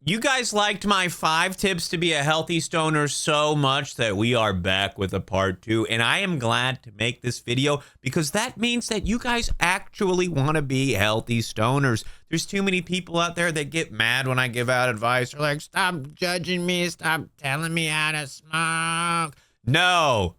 You guys liked my 5 tips to be a healthy stoner so much that we are back with a part 2. And I am glad to make this video because that means that you guys actually want to be healthy stoners. There's too many people out there that get mad when I give out advice. They're like, stop judging me. Stop telling me how to smoke. No.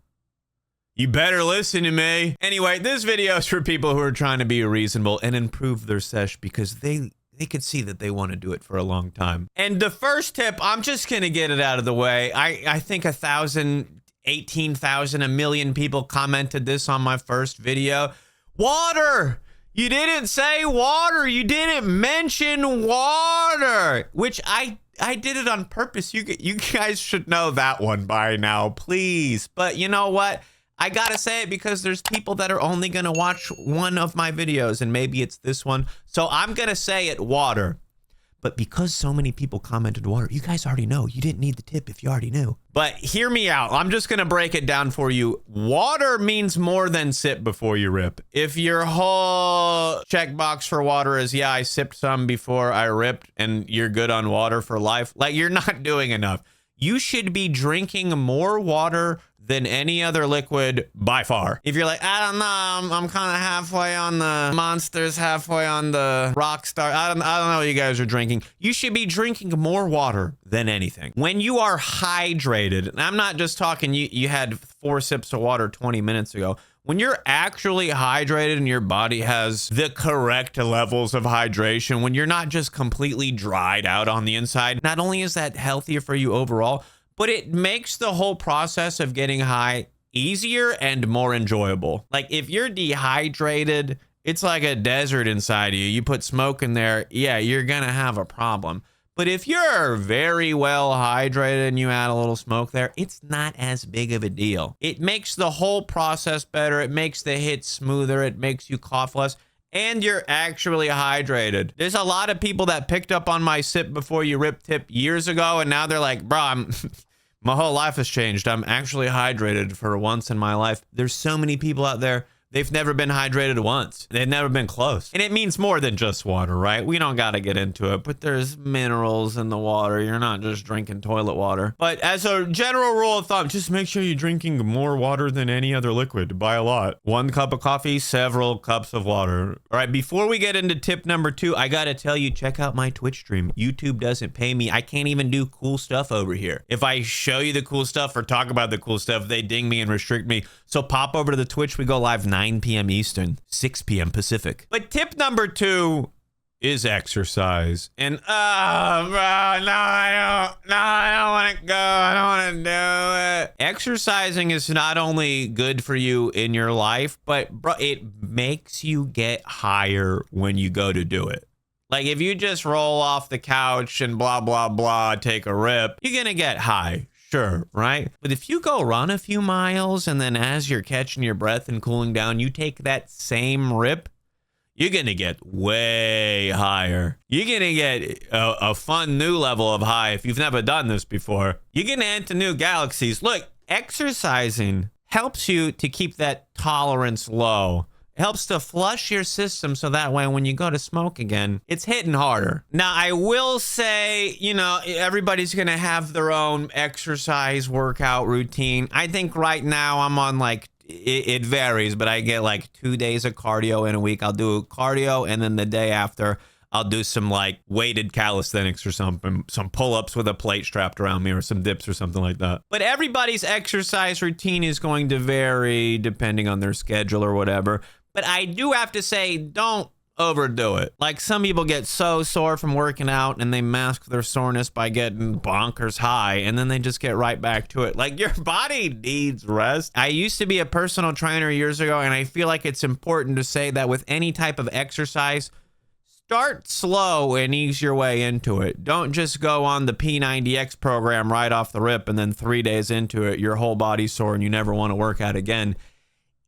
You better listen to me. Anyway, this video is for people who are trying to be reasonable and improve their sesh because they could see that they want to do it for a long time. And the first tip, I'm just going to get it out of the way. I think 1,000, 18,000, a million people commented this on my first video. Water! You didn't say water. You didn't mention water, which I did it on purpose. You guys should know that one by now, please. But you know what? I gotta say it because there's people that are only gonna watch one of my videos, and maybe it's this one. So I'm gonna say it, water. But because so many people commented water, you guys already know. You didn't need the tip if you already knew. But hear me out. I'm just gonna break it down for you. Water means more than sip before you rip. If your whole checkbox for water is, yeah, I sipped some before I ripped, and you're good on water for life, like, you're not doing enough. You should be drinking more water than any other liquid by far. If you're like, I don't know, I'm kind of halfway on the Monsters, halfway on the Rockstar. I don't know what you guys are drinking. You should be drinking more water than anything. When you are hydrated, and I'm not just talking you had 4 sips of water 20 minutes ago. When you're actually hydrated and your body has the correct levels of hydration, when you're not just completely dried out on the inside, not only is that healthier for you overall, but it makes the whole process of getting high easier and more enjoyable. Like, if you're dehydrated, it's like a desert inside of you. You put smoke in there, yeah, you're gonna have a problem. But if you're very well hydrated and you add a little smoke there, it's not as big of a deal. It makes the whole process better. It makes the hit smoother. It makes you cough less. And you're actually hydrated. There's a lot of people that picked up on my sip before you rip tip years ago, and now they're like, bro, my whole life has changed. I'm actually hydrated for once in my life. There's so many people out there, they've never been hydrated once. They've never been close. And it means more than just water, right? We don't got to get into it, but there's minerals in the water. You're not just drinking toilet water. But as a general rule of thumb, just make sure you're drinking more water than any other liquid by a lot. 1 cup of coffee, several cups of water. All right, before we get into tip number 2, I got to tell you, check out my Twitch stream. YouTube doesn't pay me. I can't even do cool stuff over here. If I show you the cool stuff or talk about the cool stuff, they ding me and restrict me. So pop over to the Twitch. We go live 9 p.m. Eastern, 6 p.m. Pacific. But tip number 2 is exercise. And I don't want to go. I don't want to do it. Exercising is not only good for you in your life, but it makes you get higher when you go to do it. Like, if you just roll off the couch and blah, blah, blah, take a rip, you're going to get high. Sure, right? But if you go run a few miles and then as you're catching your breath and cooling down, you take that same rip, you're going to get way higher. You're going to get a fun new level of high if you've never done this before. You're going to enter new galaxies. Look, exercising helps you to keep that tolerance low. It helps to flush your system so that way when you go to smoke again, it's hitting harder. Now, I will say, you know, everybody's going to have their own exercise workout routine. I think right now I'm on, like, it varies, but I get like 2 days of cardio in a week. I'll do cardio, and then the day after, I'll do some like weighted calisthenics or something, some pull-ups with a plate strapped around me or some dips or something like that. But everybody's exercise routine is going to vary depending on their schedule or whatever. But I do have to say, don't overdo it. Like, some people get so sore from working out and they mask their soreness by getting bonkers high, and then they just get right back to it. Like, your body needs rest. I used to be a personal trainer years ago, and I feel like it's important to say that with any type of exercise, start slow and ease your way into it. Don't just go on the P90X program right off the rip and then 3 days into it, your whole body's sore and you never want to work out again.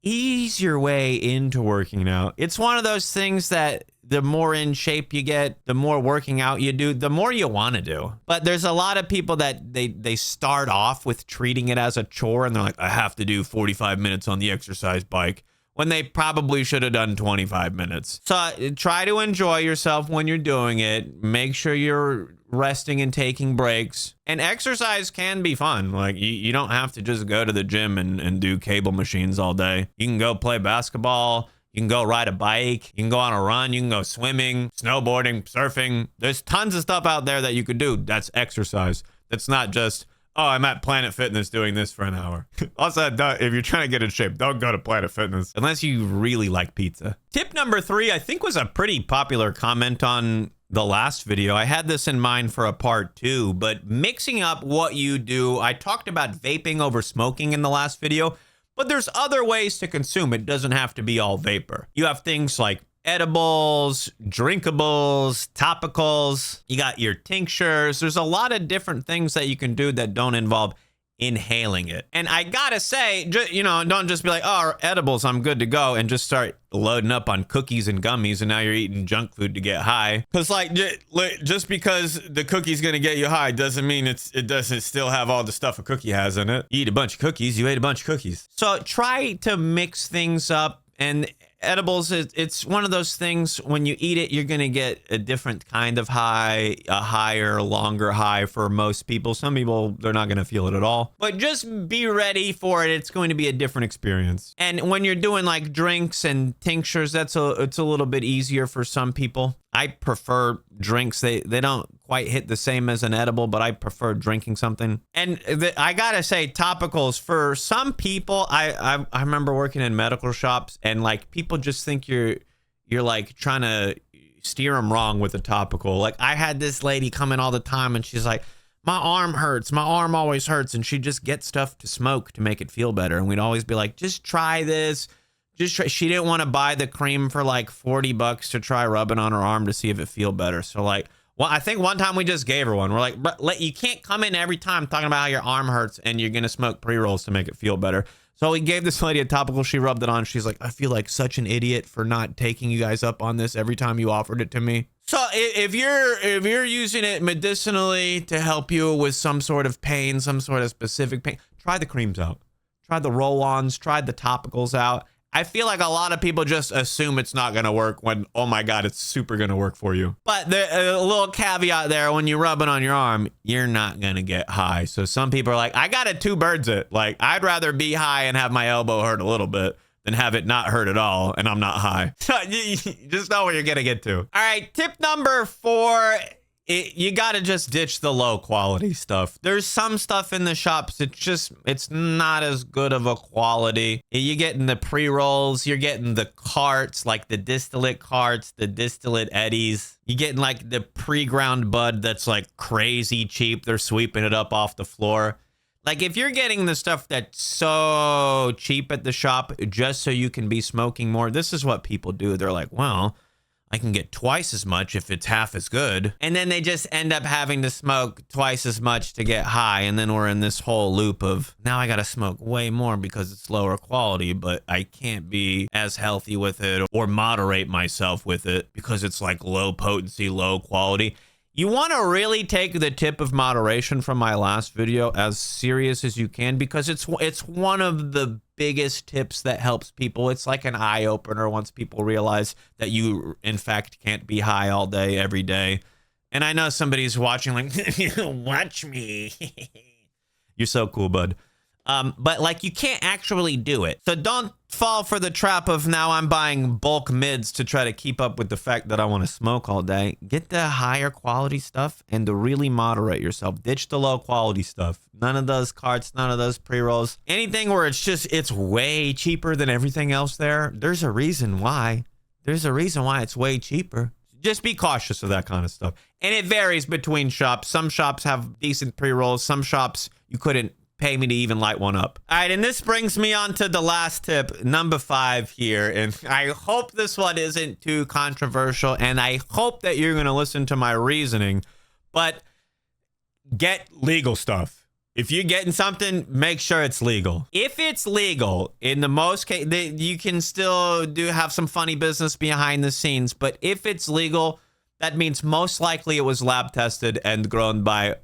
Ease your way into working out. It's one of those things that the more in shape you get, the more working out you do, the more you want to do. But there's a lot of people that they start off with treating it as a chore, and they're like, I have to do 45 minutes on the exercise bike, when they probably should have done 25 minutes. So try to enjoy yourself when you're doing it. Make sure you're resting and taking breaks. And exercise can be fun. Like, you don't have to just go to the gym and do cable machines all day. You can go play basketball. You can go ride a bike. You can go on a run. You can go swimming, snowboarding, surfing. There's tons of stuff out there that you could do. That's exercise. That's not just, oh, I'm at Planet Fitness doing this for an hour. Also, if you're trying to get in shape, don't go to Planet Fitness unless you really like pizza. Tip number 3, I think, was a pretty popular comment on the last video. I had this in mind for a part 2, but mixing up what you do. I talked about vaping over smoking in the last video, but there's other ways to consume. It doesn't have to be all vapor. You have things like edibles, drinkables, topicals. You got your tinctures. There's a lot of different things that you can do that don't involve inhaling it. And I gotta say, don't just be like, oh, edibles, I'm good to go, and just start loading up on cookies and gummies, and now you're eating junk food to get high. Because like, just because the cookie's gonna get you high doesn't mean it doesn't still have all the stuff a cookie has in it. You eat a bunch of cookies, you ate a bunch of cookies. So try to mix things up. And edibles, it's one of those things, when you eat it, you're going to get a different kind of high, a higher, longer high for most people. Some people, they're not going to feel it at all. But just be ready for it. It's going to be a different experience. And when you're doing like drinks and tinctures, it's a little bit easier for some people. I prefer drinks. They don't quite hit the same as an edible, but I prefer drinking something. And I gotta say, topicals, for some people, I remember working in medical shops, and like people just think you're like trying to steer them wrong with a topical. Like, I had this lady come in all the time, and she's like, my arm hurts. My arm always hurts. And she'd just get stuff to smoke to make it feel better. And we'd always be like, just try this. She didn't want to buy the cream for like $40 to try rubbing on her arm to see if it feel better. So like, well, I think one time we just gave her one. We're like, but you can't come in every time talking about how your arm hurts and you're going to smoke pre-rolls to make it feel better. So we gave this lady a topical. She rubbed it on. She's like, I feel like such an idiot for not taking you guys up on this every time you offered it to me. So if you're using it medicinally to help you with some sort of pain, some sort of specific pain, try the creams out. Try the roll-ons. Try the topicals out. I feel like a lot of people just assume it's not going to work when, oh my God, it's super going to work for you. But a little caveat there, when you rub it on your arm, you're not going to get high. So some people are like, I got to two birds it. Like, I'd rather be high and have my elbow hurt a little bit than have it not hurt at all and I'm not high. Just know where you're going to get to. All right, tip number 4. You got to just ditch the low quality stuff. There's some stuff in the shops, it's not as good of a quality. You're getting the pre-rolls, you're getting the carts, like the distillate carts, the distillate eddies. You're getting like the pre-ground bud that's like crazy cheap. They're sweeping it up off the floor. Like, if you're getting the stuff that's so cheap at the shop just so you can be smoking more, this is what people do. They're like, well, I can get twice as much if it's half as good. And then they just end up having to smoke twice as much to get high. And then we're in this whole loop of, now I got to smoke way more because it's lower quality, but I can't be as healthy with it or moderate myself with it because it's like low potency, low quality. You want to really take the tip of moderation from my last video as serious as you can, because it's one of the biggest tips that helps people. It's like an eye opener once people realize that you, in fact, can't be high all day, every day. And I know somebody's watching like, watch me. You're so cool, bud. But like, you can't actually do it. So don't fall for the trap of, now I'm buying bulk mids to try to keep up with the fact that I want to smoke all day. Get the higher quality stuff and to really moderate yourself. Ditch the low quality stuff. None of those carts, none of those pre-rolls. Anything where it's way cheaper than everything else there. There's a reason why. There's a reason why it's way cheaper. Just be cautious of that kind of stuff. And it varies between shops. Some shops have decent pre-rolls. Some shops you couldn't pay me to even light one up. All right, and this brings me on to the last tip, number 5 here. And I hope this one isn't too controversial, and I hope that you're going to listen to my reasoning, but get legal stuff. If you're getting something, make sure it's legal. If it's legal, in the most case, you can still have some funny business behind the scenes, but if it's legal, that means most likely it was lab tested and grown by,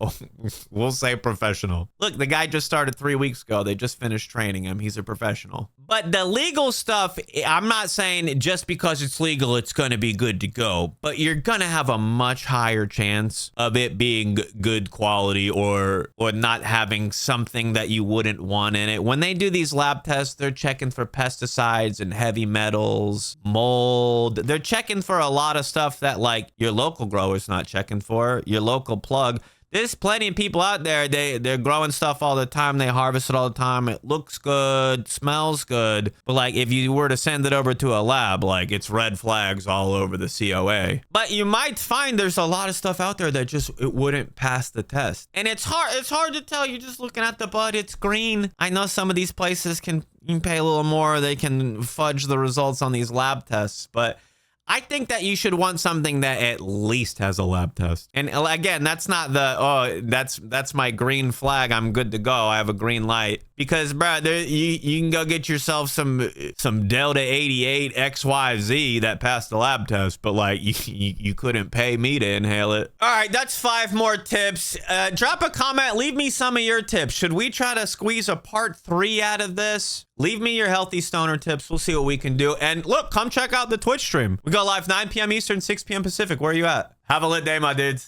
we'll say, professional. Look, the guy just started 3 weeks ago. They just finished training him. He's a professional. But the legal stuff, I'm not saying just because it's legal, it's going to be good to go. But you're going to have a much higher chance of it being good quality or not having something that you wouldn't want in it. When they do these lab tests, they're checking for pesticides and heavy metals, mold. They're checking for a lot of stuff that like your local grower's not checking for, your local plug. There's plenty of people out there, they're growing stuff all the time. They harvest it all the time. It looks good, smells good. But like if you were to send it over to a lab, like it's red flags all over the COA. But you might find there's a lot of stuff out there that just it wouldn't pass the test. And it's hard to tell. You're just looking at the bud, it's green. I know some of these places you can pay a little more. They can fudge the results on these lab tests, but I think that you should want something that at least has a lab test. And again, that's not that's my green flag. I'm good to go. I have a green light. Because, bro, you can go get yourself some Delta 88 XYZ that passed the lab test, but like you couldn't pay me to inhale it. All right, that's 5 more tips. Drop a comment. Leave me some of your tips. Should we try to squeeze a part 3 out of this? Leave me your healthy stoner tips. We'll see what we can do. And look, come check out the Twitch stream. We go live 9 p.m. Eastern, 6 p.m. Pacific. Where are you at? Have a lit day, my dudes.